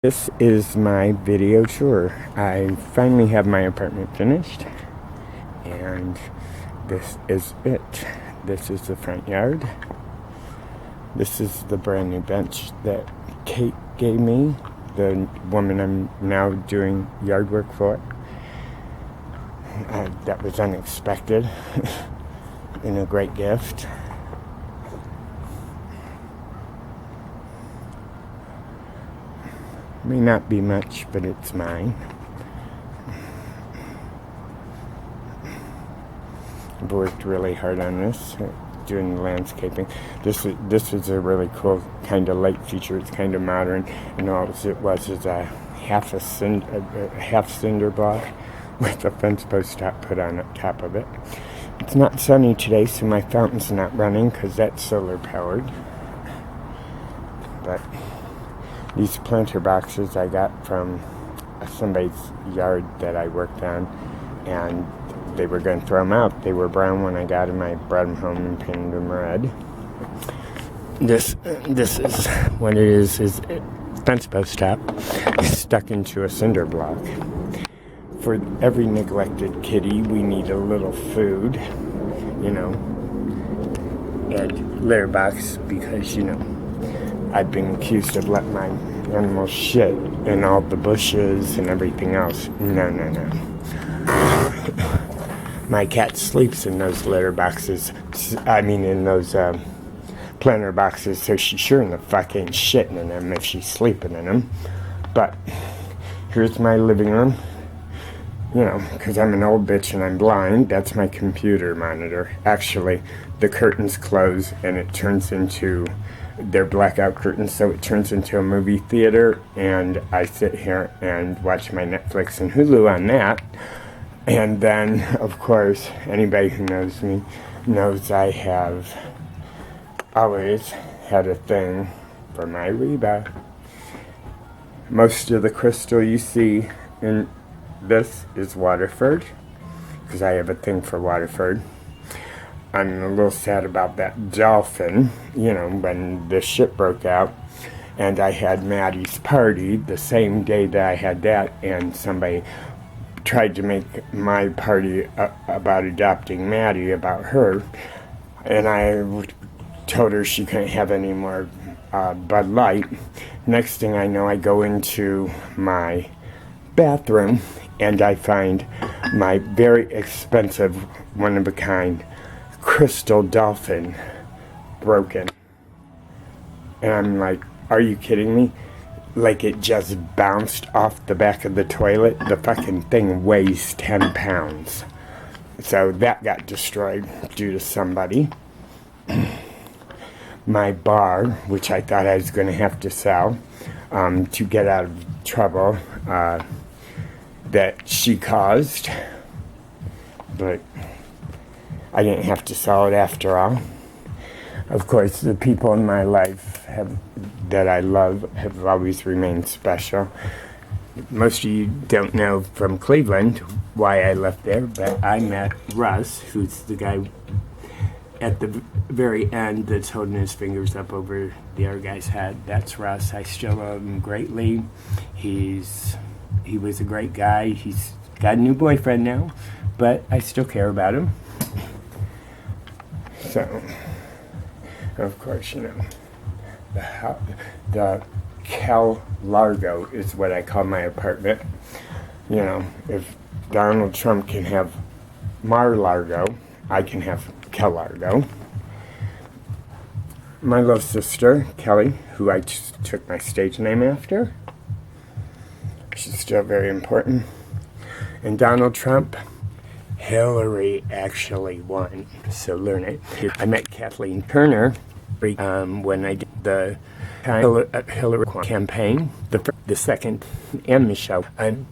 This is my video tour. I finally have my apartment finished, and this is it. This is the front yard. This is the brand new bench that Kate gave me, the woman I'm now doing yard work for. That was unexpected and a great gift. May not be much, but it's mine. I've worked really hard on this, doing landscaping. This is a really cool kind of light feature. It's kind of modern, and all it was is a half cinder block with a fence post top put on top of it. It's not sunny today, so my fountain's not running because that's solar powered. But these planter boxes I got from somebody's yard that I worked on, and they were going to throw them out. They were brown when I got them. I brought them home and painted them red. This is what it is fence post top stuck into a cinder block. For every neglected kitty, we need a little food, and litter box, because, I've been accused of letting my animals shit in all the bushes and everything else. No. My cat sleeps in those litter boxes. In those planter boxes, so she sure in the fuck ain't shitting in them if she's sleeping in them. But here's my living room. Because I'm an old bitch and I'm blind, that's my computer monitor. Actually, the curtains close and it turns into, they're blackout curtains, so it turns into a movie theater, and I sit here and watch my Netflix and Hulu on that. And then, of course, anybody who knows me knows I have always had a thing for my Reba. Most of the crystal you see in this is Waterford, because I have a thing for Waterford. I'm a little sad about that dolphin, when the shit broke out, and I had Maddie's party the same day that I had that, and somebody tried to make my party about adopting Maddie, about her, and I told her she couldn't have any more Bud Light. Next thing I know, I go into my bathroom, and I find my very expensive, one-of-a-kind crystal dolphin broken. And I'm like, are you kidding me? Like, it just bounced off the back of the toilet. The fucking thing weighs 10 pounds. So that got destroyed due to somebody. My bar, which I thought I was going to have to sell to get out of trouble that she caused, but I didn't have to sell it after all. Of course, the people in my life that I love have always remained special. Most of you don't know from Cleveland why I left there, but I met Russ, who's the guy at the very end that's holding his fingers up over the other guy's head. That's Russ. I still love him greatly. He was a great guy. He's got a new boyfriend now, but I still care about him. So, of course, the Cal Largo is what I call my apartment. If Donald Trump can have Mar-Largo, I can have Cal Largo. My little sister, Kelly, who I took my stage name after, she's still very important. And Donald Trump, Hillary actually won, so learn it. I met Kathleen Turner when I did the Hillary campaign, the second, and Michelle and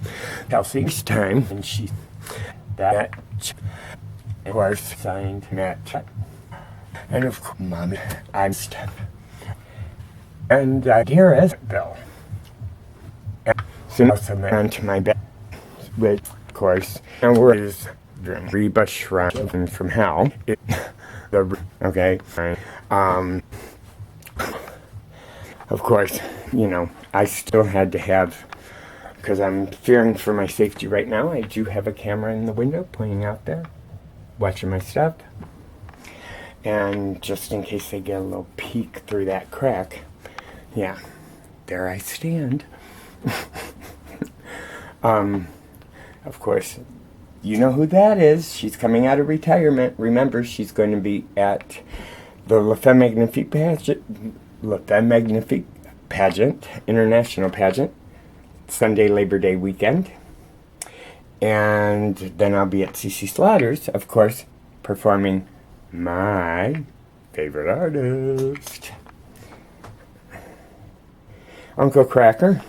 Kelsey's time, and she that of course signed Matt, and of course, Mommy, I'm Steph, and dearest Bill. And so also went to my bed, which of course, and we're Reba Shrine from Hell. Of course, I still had to have, because I'm fearing for my safety right now, I do have a camera in the window pointing out there, watching my stuff. And just in case they get a little peek through that crack, yeah, there I stand. Of course, you know who that is. She's coming out of retirement. Remember, she's going to be at the La Femme Magnifique pageant, international pageant, Sunday Labor Day weekend. And then I'll be at CC Slaughter's, of course, performing my favorite artist, Uncle Cracker.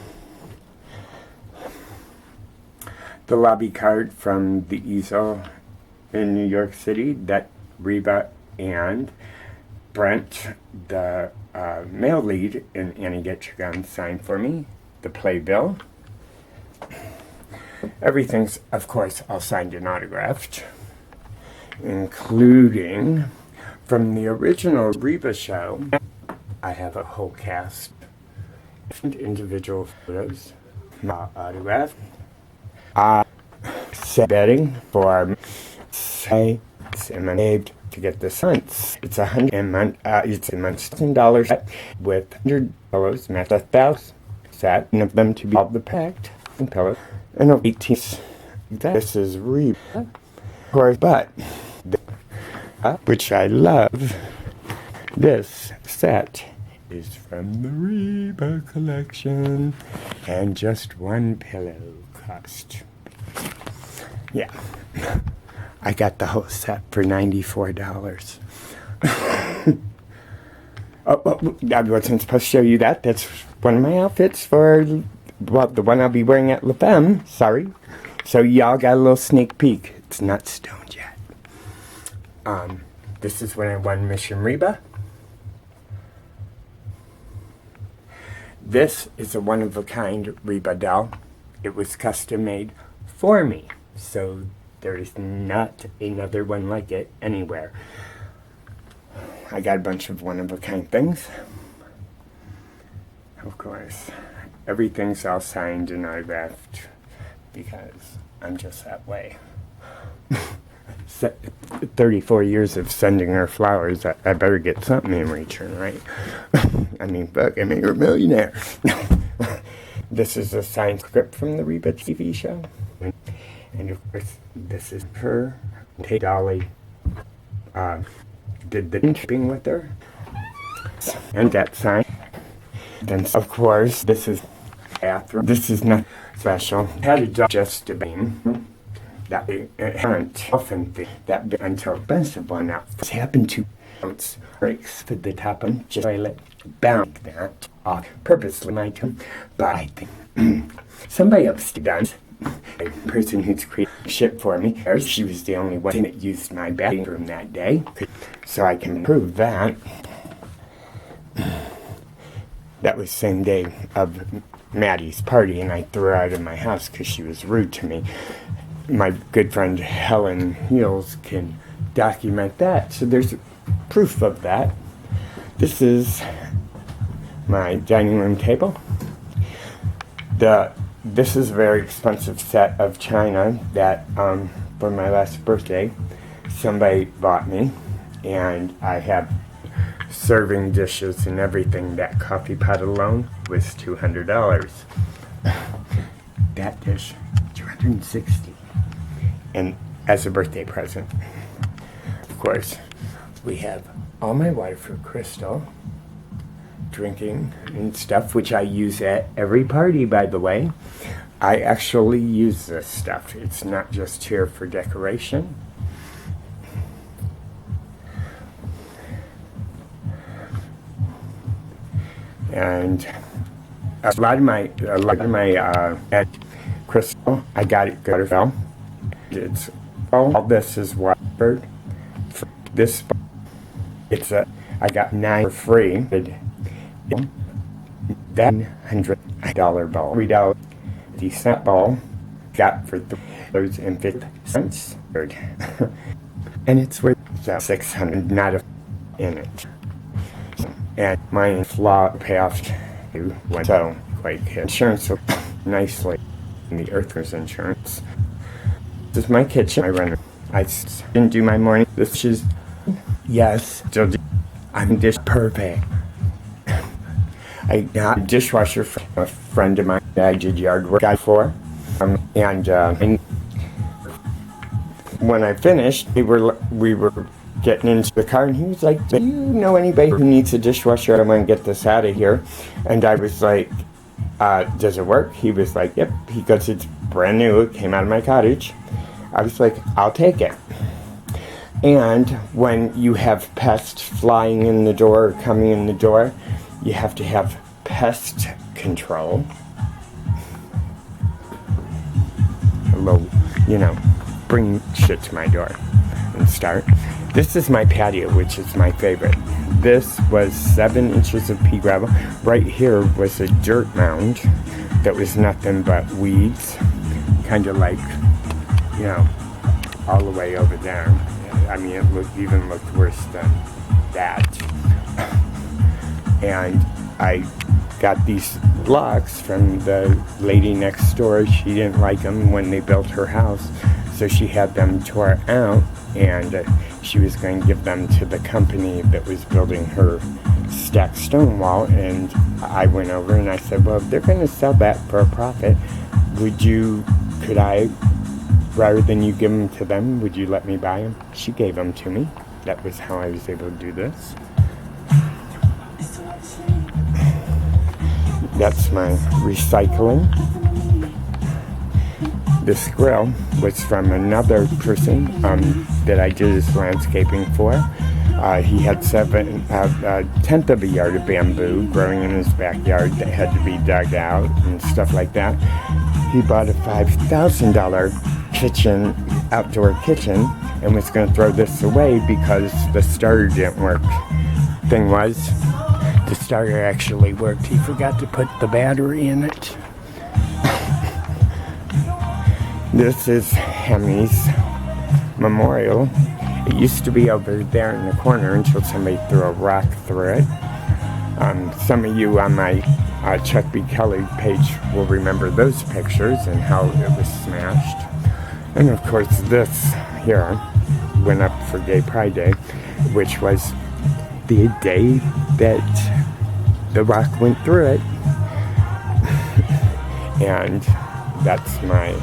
The lobby card from the easel in New York City that Reba and Brent, the male lead in Annie Get Your Gun, signed for me. The playbill. Everything's, of course, all signed and autographed, including from the original Reba show. I have a whole cast of individual photos, my autograph. Betting for say saved to get the cents. It's $100 with $100 match $1,000 set of them to be all the packed and pillows and 18. This is Reba, of course, but which I love. This set is from the Reba collection, and just one pillow cost. Yeah, I got the whole set for $94. I wasn't supposed to show you that. That's one of my outfits for, well, the one I'll be wearing at La Femme. Sorry. So y'all got a little sneak peek. It's not stoned yet. This is when I won Mission Reba. This is a one-of-a-kind Reba doll. It was custom made for me. So there is not another one like it anywhere. I got a bunch of one-of-a-kind things. Of course, everything's all signed and autographed because I'm just that way. 34 years of sending her flowers, I better get something in return, right? I mean, fuck, I made her a millionaire. This is a signed script from the Reba TV show. And of course, this is her. Hey, Dolly did the interviewing with her. And that sign. Then, of course, this is bathroom. This is not special. Had a job just to beam. That inherent often thing that until expensive one out happened to bounce breaks for the top and just toilet bound that off purposely my time. But I think somebody else does. A person who's created shit for me. She was the only one that used my bathroom that day, so I can prove that. That was the same day of Maddie's party, and I threw her out of my house because she was rude to me. My good friend Helen Heels can document that, so there's proof of that. This is my dining room table. This is a very expensive set of china that, for my last birthday, somebody bought me, and I have serving dishes and everything. That coffee pot alone was $200. That dish, $260. And as a birthday present, of course, we have all my water for Crystal, drinking and stuff, which I use at every party, by the way. I actually use this stuff. It's not just here for decoration. And a lot of my at Crystal, I got it good. It's all this is Watford. For this, it's I got 9 for free. That $100 ball, $3.50 ball, got for $3.50, and it's worth $600, not a in it. And my flaw pay off to one. So earthquake hit. Insurance so nicely. The earthquake insurance. This is my kitchen. I didn't do my morning. This is, yes, still do. I'm just perfect. I got a dishwasher from a friend of mine that I did yard work for. And when I finished, we were getting into the car, and he was like, do you know anybody who needs a dishwasher? I want to get this out of here. And I was like, does it work? He was like, yep. He goes, it's brand new. It came out of my cottage. I was like, I'll take it. And when you have pests flying in the door or coming in the door, you have to have pest control. Bring shit to my door and start. This is my patio, which is my favorite. This was 7 inches of pea gravel. Right here was a dirt mound that was nothing but weeds, kind of like, all the way over there. I mean, it even looked worse than that. And I got these blocks from the lady next door. She didn't like them when they built her house, so she had them tore out, and she was going to give them to the company that was building her stacked stone wall. And I went over and I said, well, if they're going to sell that for a profit, could I, rather than you give them to them, would you let me buy them? She gave them to me. That was how I was able to do this. That's my recycling. This grill was from another person that I did his landscaping for. He had a tenth of a yard of bamboo growing in his backyard that had to be dug out and stuff like that. He bought a $5,000 outdoor kitchen and was going to throw this away because the starter didn't work. Thing was, the starter actually worked. He forgot to put the battery in it. This is Hemi's memorial. It used to be over there in the corner until somebody threw a rock through it. Some of you on my Chuck B. Kelly page will remember those pictures and how it was smashed. And of course this here went up for Gay Pride Day, which was the day that the rock went through it. And that's my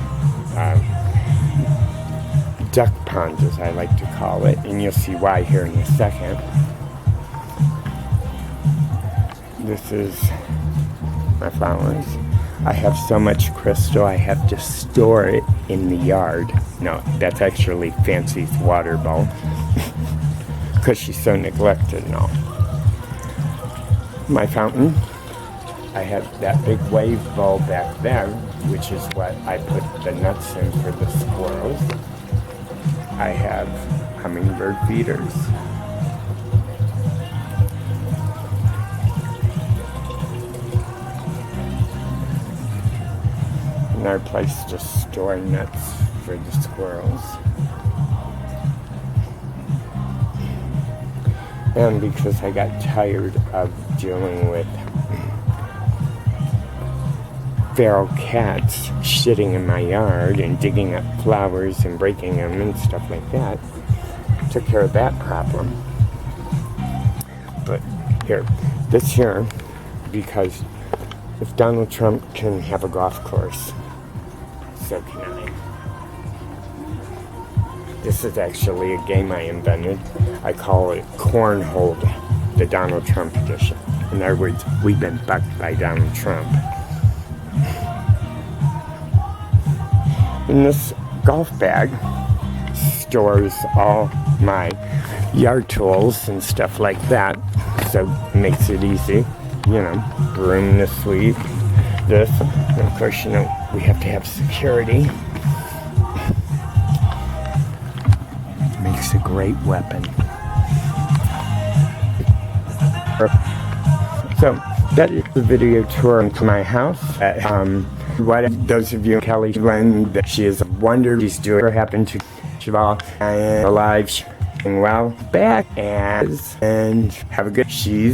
duck pond, as I like to call it, and you'll see why here in a second. This is my flowers. I have so much crystal I have to store it in the yard. No, that's actually Fancy's water bowl because she's so neglected and all. My fountain. I have that big wave bowl back there, which is what I put the nuts in for the squirrels. I have hummingbird feeders. And our place to store nuts for the squirrels. And because I got tired of dealing with feral cats shitting in my yard and digging up flowers and breaking them and stuff like that, took care of that problem. But this here, because if Donald Trump can have a golf course, so can I. This is actually a game I invented. I call it Cornhole, the Donald Trump edition. In other words, we've been fucked by Donald Trump. And this golf bag stores all my yard tools and stuff like that, so it makes it easy. Broom to sweep, this, and of course, we have to have security. Makes a great weapon. So, that is the video tour into my house. Those of you in Kelly Glenn, that she is a wonder. She's doing what happened to Cheval and alive, well, back and have a good. She's